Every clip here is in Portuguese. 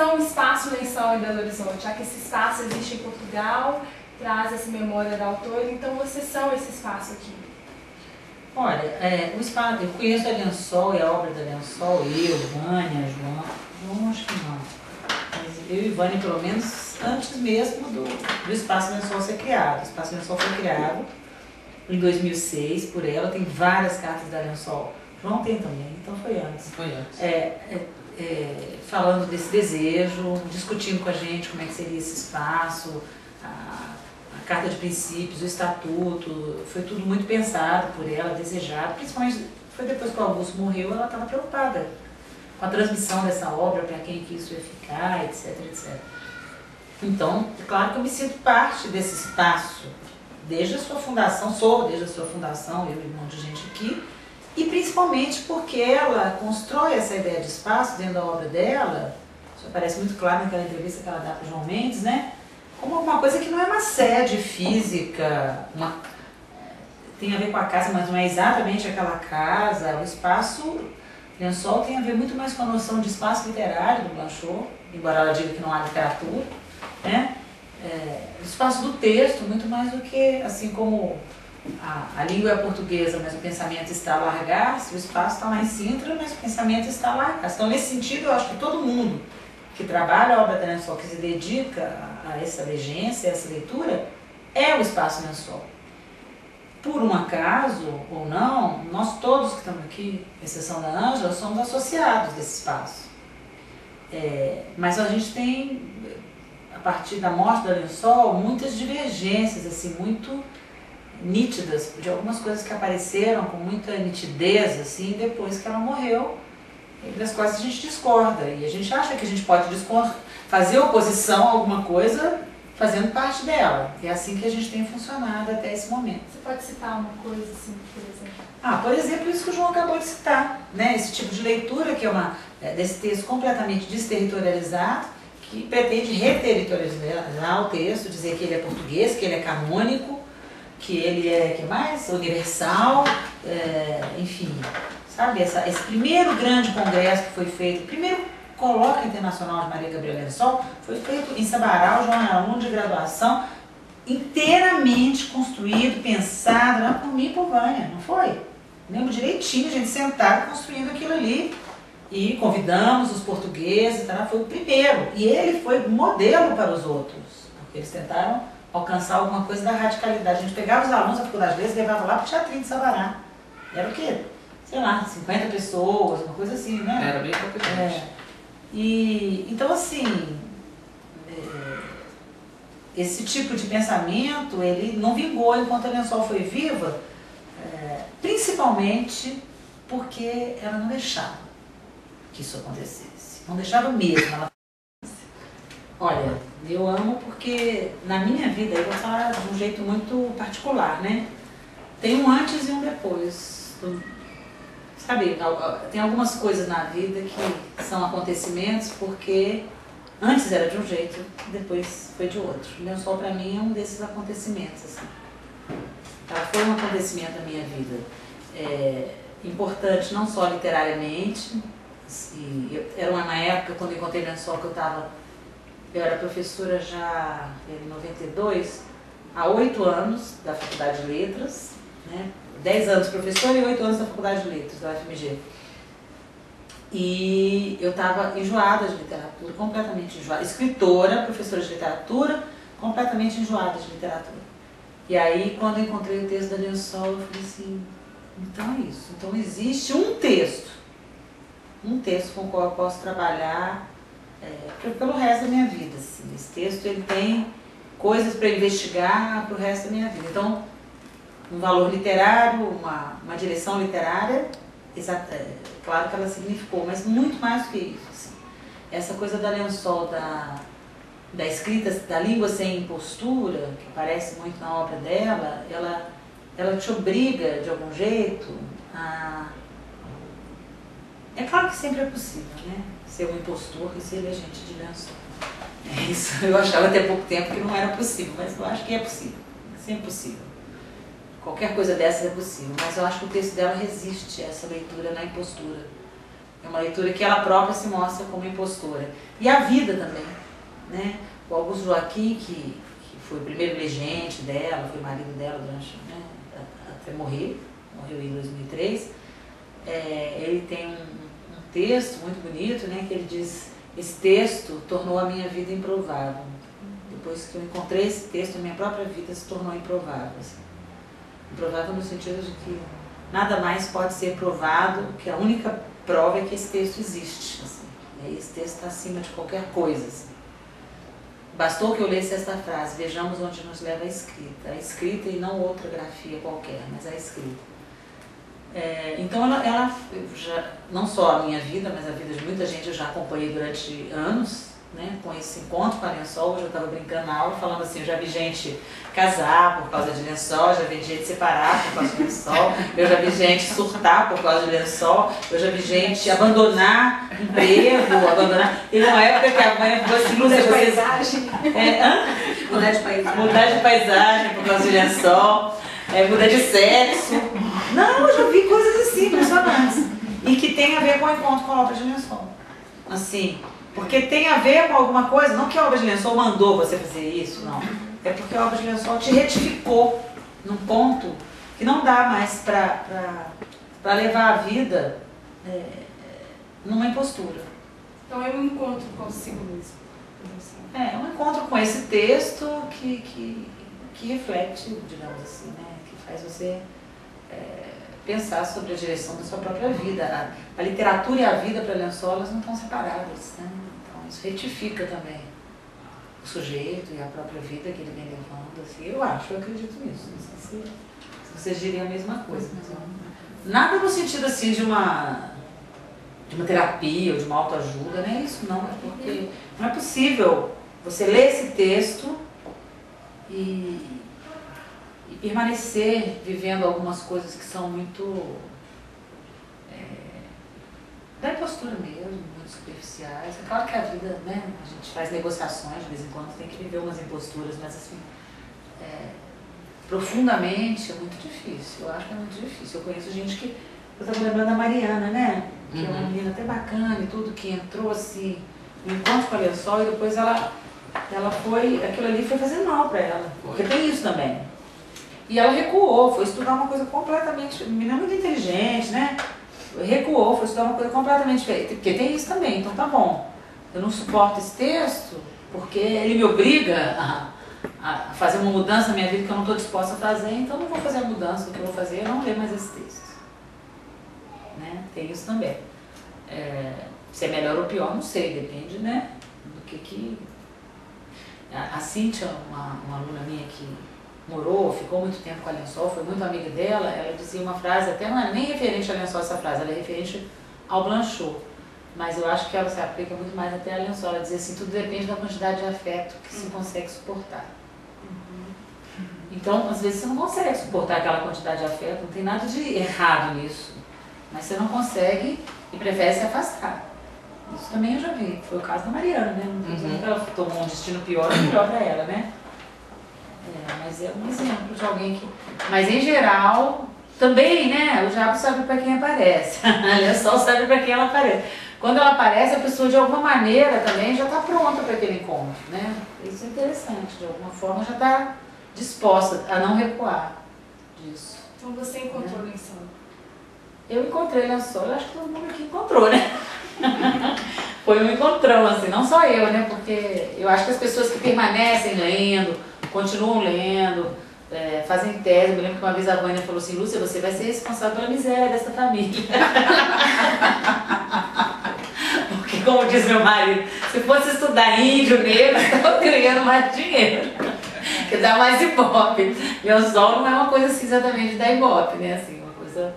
são o Espaço Lençol em Belo Horizonte, já que esse espaço existe em Portugal, traz essa memória da autora, então vocês são esse espaço aqui. Olha, o espaço, eu conheço a Lençol e a obra da Lençol, Vânia, João acho que não, mas eu e Vânia pelo menos antes mesmo do Espaço Lençol ser criado. O Espaço Lençol foi criado em 2006 por ela, tem várias cartas da Lençol. João tem também, então foi antes. Foi antes. Falando desse desejo, discutindo com a gente como é que seria esse espaço, a carta de princípios, o estatuto, foi tudo muito pensado por ela, desejado, principalmente foi depois que o Augusto morreu, ela estava preocupada com a transmissão dessa obra, para quem que isso ia ficar, etc, etc. Então, é claro que eu me sinto parte desse espaço, desde a sua fundação, desde a sua fundação, eu e um monte de gente aqui, e principalmente porque ela constrói essa ideia de espaço dentro da obra dela, isso aparece muito claro naquela entrevista que ela dá para o João Mendes, né? Como uma coisa que não é uma sede física, tem a ver com a casa, mas não é exatamente aquela casa. O espaço Lençol tem a ver muito mais com a noção de espaço literário do Blanchot, embora ela diga que não há literatura, né? O espaço do texto, muito mais do que, assim como a língua é portuguesa, mas o pensamento está a largar-se, o espaço está lá em Sintra, mas o pensamento está a largar-se. Então, nesse sentido, eu acho que todo mundo que trabalha a obra da Lençol, que se dedica a essa legência, a essa leitura, é o Espaço Lençol. Por um acaso ou não, nós todos que estamos aqui, exceção da Ângela, somos associados desse espaço. Mas a gente tem, a partir da morte da Lençol, muitas divergências, assim, muito nítidas, de algumas coisas que apareceram com muita nitidez, assim, depois que ela morreu, e das quais a gente discorda. E a gente acha que a gente pode fazer oposição a alguma coisa fazendo parte dela. E é assim que a gente tem funcionado até esse momento. Você pode citar uma coisa assim, por exemplo? Por exemplo, isso que o João acabou de citar, né? Esse tipo de leitura que é desse texto completamente desterritorializado, que pretende reterritorializar o texto, dizer que ele é português, que ele é canônico, que ele é, que mais? Universal, enfim, sabe? Esse primeiro grande congresso que foi feito, o primeiro colóquio internacional de Maria Gabriela Lençol, foi feito em Sabará, João era aluno de graduação, inteiramente construído, pensado, não por mim e por Vânia, não foi? Lembro direitinho, a gente sentado construindo aquilo ali, e convidamos os portugueses, tá? Foi o primeiro, e ele foi modelo para os outros, porque eles tentaram alcançar alguma coisa da radicalidade. A gente pegava os alunos da faculdade deles e levava lá para o Teatrinho de Sabará. Era o quê? Sei lá, 50 pessoas, uma coisa assim, né? Era bem competente. Então, assim, esse tipo de pensamento, ele não vingou enquanto a Lençol foi viva, principalmente porque ela não deixava que isso acontecesse. Não deixava mesmo. Olha, eu amo porque na minha vida, eu vou falar de um jeito muito particular, né? Tem um antes e um depois. Sabe, tem algumas coisas na vida que são acontecimentos porque antes era de um jeito, depois foi de outro. O Lençol para mim é um desses acontecimentos, assim. Foi um acontecimento da minha vida. Importante não só literariamente, era uma época quando eu encontrei o Lençol que eu era professora já em 92, há 8 anos da Faculdade de Letras, né? 10 anos professora e 8 anos da Faculdade de Letras, da UFMG. E eu estava enjoada de literatura, completamente enjoada. Escritora, professora de literatura, completamente enjoada de literatura. E aí, quando eu encontrei o texto da Lençol, eu falei assim, então é isso. Então existe um texto com o qual eu posso trabalhar pelo resto da minha vida. Assim. Esse texto ele tem coisas para investigar para o resto da minha vida. Então, um valor literário, uma direção literária, claro que ela significou, mas muito mais do que isso. Assim. Essa coisa da Lençol, da escrita, da língua sem impostura, que aparece muito na obra dela, ela te obriga, de algum jeito, a... É claro que sempre é possível, né? Ser um impostor e ser regente de Lençol. Isso eu achava até pouco tempo que não era possível, mas eu acho que é possível, é sempre possível. Qualquer coisa dessas é possível, mas eu acho que o texto dela resiste a essa leitura na impostura. É uma leitura que ela própria se mostra como impostora. E a vida também, né? O Augusto Joaquim, que foi o primeiro regente dela, foi marido dela durante, né, até morreu em 2003, ele tem um texto muito bonito, né, que ele diz: esse texto tornou a minha vida improvável. Depois que eu encontrei esse texto, a minha própria vida se tornou improvável. Assim. Improvável no sentido de que nada mais pode ser provado, que a única prova é que esse texto existe. Assim. E aí esse texto está acima de qualquer coisa. Assim. Bastou que eu lesse esta frase: vejamos onde nos leva a escrita e não outra grafia qualquer, mas a escrita. Então ela já, não só a minha vida, mas a vida de muita gente eu já acompanhei durante anos, né, com esse encontro com a Lençol. Hoje eu estava brincando na aula falando assim: eu já vi gente casar por causa de Lençol, já vi gente separar por causa de Lençol, eu já vi gente surtar por causa de Lençol, eu já vi gente abandonar emprego, abandonar. Teve uma época que a mãe falou assim: Lúcia, paisagem. Mudar de paisagem. Mudar de paisagem por causa de Lençol, mudar de sexo. Não, eu já vi coisas assim, impressionantes. E que tem a ver com o encontro com a obra de Lençol. Assim, porque tem a ver com alguma coisa, não que a obra de Lençol mandou você fazer isso, não. É porque a obra de Lençol te retificou num ponto que não dá mais para levar a vida numa impostura. Então é um encontro consigo mesmo. É um encontro com esse texto que reflete, digamos assim, né? Que faz você pensar sobre a direção da sua própria vida. A literatura e a vida para Lençol, elas não estão separadas, né? Então isso retifica também o sujeito e a própria vida que ele vem levando. Assim, eu acredito nisso. Não sei se vocês diriam a mesma coisa. Mas nada no sentido assim de uma terapia ou de uma autoajuda, não é isso não. É porque não é possível você ler esse texto e permanecer vivendo algumas coisas que são muito da impostura mesmo, muito superficiais. É claro que a vida, né, a gente faz negociações de vez em quando, tem que viver umas imposturas, mas assim, profundamente é muito difícil. Eu acho que é muito difícil. Eu conheço gente que, eu estava lembrando da Mariana, né, que é uma menina até bacana e tudo, que entrou assim, no encontro com a Lençol, e depois ela foi, aquilo ali foi fazer mal para ela, porque tem isso também. E ela recuou, foi estudar uma coisa completamente, menina muito inteligente, né? Recuou, foi estudar uma coisa completamente diferente, porque tem isso também. Então tá bom, eu não suporto esse texto porque ele me obriga a fazer uma mudança na minha vida que eu não estou disposta a fazer, então eu não vou fazer a mudança. O que eu vou fazer é não ler mais esse texto, né? Tem isso também. Se é melhor ou pior, não sei, depende, né, do que... A Cíntia, uma aluna minha que ficou muito tempo com a Lençol, foi muito amiga dela, ela dizia uma frase, até não é nem referente a Lençol essa frase, ela é referente ao Blanchot, mas eu acho que ela se aplica muito mais até a Lençol. Ela dizia assim: tudo depende da quantidade de afeto que se consegue suportar. Então, às vezes você não consegue suportar aquela quantidade de afeto, não tem nada de errado nisso, mas você não consegue e prefere se afastar. Isso também eu já vi, foi o caso da Mariana, né? Não sei se ela tomou um destino pior ou melhor para ela, né? Mas é um exemplo de alguém que... Mas em geral, também, né? O diabo sabe para quem aparece. A Lençol sabe para quem ela aparece. Quando ela aparece, a pessoa de alguma maneira também já está pronta para aquele encontro, né? Isso é interessante, de alguma forma já está disposta a não recuar disso. Então você encontrou Lençol? Eu encontrei Lençol, eu acho que todo mundo aqui encontrou, né? Foi um encontrão, assim, não só eu, né? Porque eu acho que as pessoas que permanecem lendo, continuam lendo, fazem tese. Eu me lembro que uma vez a Vânia falou assim: Lúcia, você vai ser responsável pela miséria dessa família. Porque, como diz meu marido, se fosse estudar índio, negro, estava ganhando mais dinheiro. Que dá mais ibope. Lençol não é uma coisa assim exatamente da ibope, né? Assim, uma coisa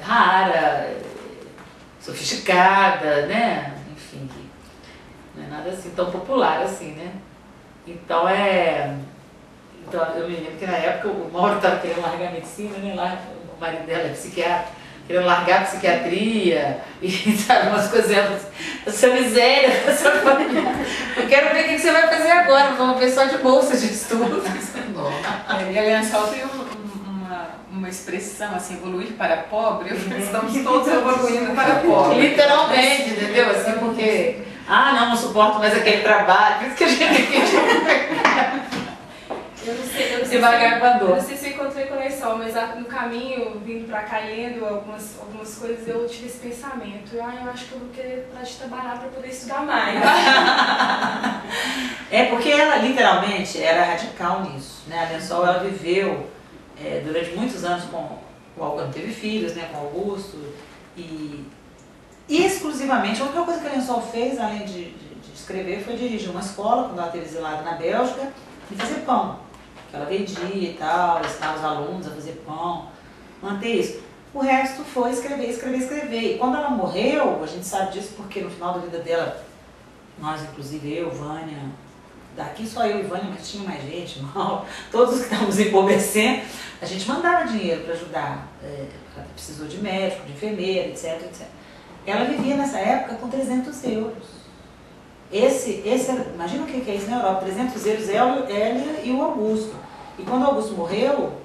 rara, sofisticada, né? Enfim, não é nada assim tão popular assim, né? Então eu me lembro que na época o Mauro estava querendo largar a medicina, né? Lá, o marido dela é psiquiatra, querendo largar a psiquiatria e sabe, umas coisas assim, essa miséria, essa família. Eu quero ver o que você vai fazer agora, uma pessoa de bolsa de estudos. E a Lençol tem uma expressão assim, evoluir para pobre, estamos todos evoluindo para pobre. Literalmente, entendeu? Assim, porque, não, não suporto mais aquele trabalho, por isso que a gente Eu não sei devagar com a dor. Eu não sei se eu encontrei com o Lençol, mas no caminho, vindo pra cá, lendo algumas coisas, eu tive esse pensamento. Eu acho que eu vou querer parar de trabalhar pra poder estudar mais. É porque ela literalmente era radical nisso, né? A Lençol, ela viveu durante muitos anos com o Augusto, teve filhos, né, com o Augusto, e exclusivamente, a única coisa que a Lençol fez, além de escrever, foi dirigir uma escola, quando ela esteve exilada na Bélgica, e fazer pão. Que ela vendia e tal, ensinava os alunos a fazer pão, manter isso. O resto foi escrever, escrever, escrever. E quando ela morreu, a gente sabe disso porque no final da vida dela, nós, inclusive eu, Vânia, daqui só eu e Vânia, mas tinha mais gente, mal, todos os que estávamos empobrecendo, a gente mandava dinheiro para ajudar. Ela precisou de médico, de enfermeira, etc, etc. Ela vivia nessa época com 300 euros. Imagina o que é isso na Europa, 300 euros, ela e o Augusto. E quando o Augusto morreu,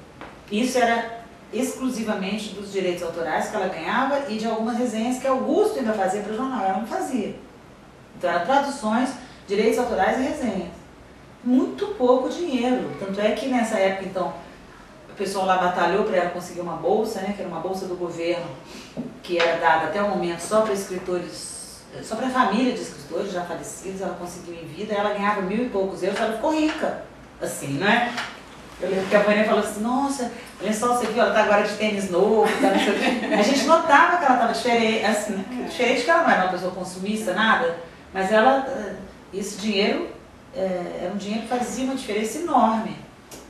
isso era exclusivamente dos direitos autorais que ela ganhava e de algumas resenhas que Augusto ainda fazia para o jornal, ela não fazia. Então eram traduções, direitos autorais e resenhas. Muito pouco dinheiro, tanto é que nessa época, então, o pessoal lá batalhou para ela conseguir uma bolsa, né, que era uma bolsa do governo, que era dada até o momento só para escritores, só para a família de escritores já falecidos, ela conseguiu em vida, ela ganhava 1.000 e poucos euros, ela ficou rica, assim, não é? Eu lembro que a Vânia falou assim, nossa, olha só, você viu, ela tá agora de tênis novo, tá, não sei o quê. A gente notava que ela estava diferente, assim, diferente que ela não era uma pessoa consumista, nada, mas ela, esse dinheiro, era um dinheiro que fazia uma diferença enorme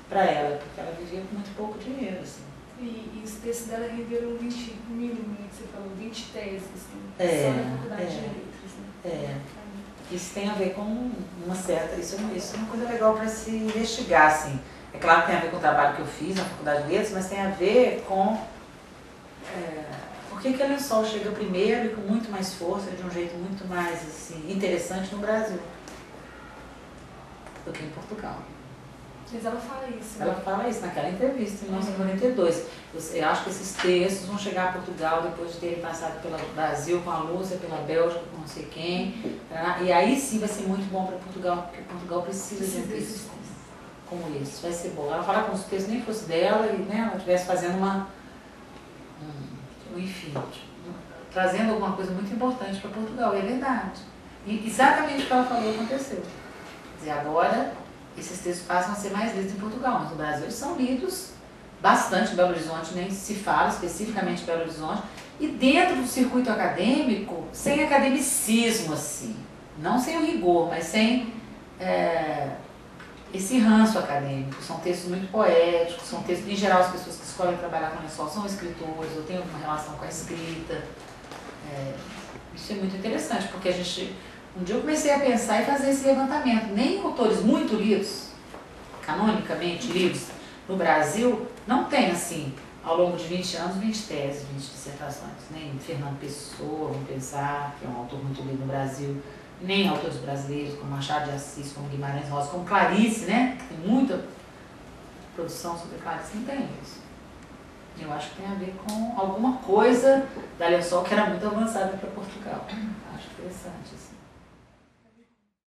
para ela, porque ela vivia com muito pouco dinheiro, assim. E os textos dela renderam 20 mínimo, que você falou, 20 teses, assim, só na faculdade de letras, né? Isso tem a ver com uma certa, isso é uma coisa legal para se investigar, assim. É claro que tem a ver com o trabalho que eu fiz na faculdade de letras, mas tem a ver com por que a Lençol chega primeiro e com muito mais força, de um jeito muito mais assim, interessante no Brasil do que em Portugal. Mas ela fala isso. Ela fala isso naquela entrevista, em 1992. Eu acho que esses textos vão chegar a Portugal depois de terem passado pelo Brasil com a Lúcia, pela Bélgica com não sei quem. E aí sim vai ser muito bom para Portugal, porque Portugal precisa de um texto como esse. Vai ser bom. Ela fala como se o texto nem fosse dela e, né, ela estivesse fazendo enfim, trazendo alguma coisa muito importante para Portugal. E é verdade. E exatamente o que ela falou aconteceu. Quer dizer, agora esses textos passam a ser mais lidos em Portugal, mas no Brasil eles são lidos bastante em Belo Horizonte, nem se fala especificamente em Belo Horizonte, e dentro do circuito acadêmico, sem academicismo, assim, não sem o rigor, mas sem esse ranço acadêmico. São textos muito poéticos, são textos, em geral, as pessoas que escolhem trabalhar com Lençol são escritores, ou têm alguma relação com a escrita. Isso é muito interessante, porque um dia eu comecei a pensar e fazer esse levantamento. Nem autores muito lidos, canonicamente lidos, no Brasil, não tem, assim, ao longo de 20 anos, 20 teses, 20 dissertações. Nem Fernando Pessoa, vamos pensar, que é um autor muito lido no Brasil, nem autores brasileiros, como Machado de Assis, como Guimarães Rosa, como Clarice, né? Que tem muita produção sobre Clarice, não tem isso. Eu acho que tem a ver com alguma coisa da Lençol que era muito avançada para Portugal. Acho interessante, assim.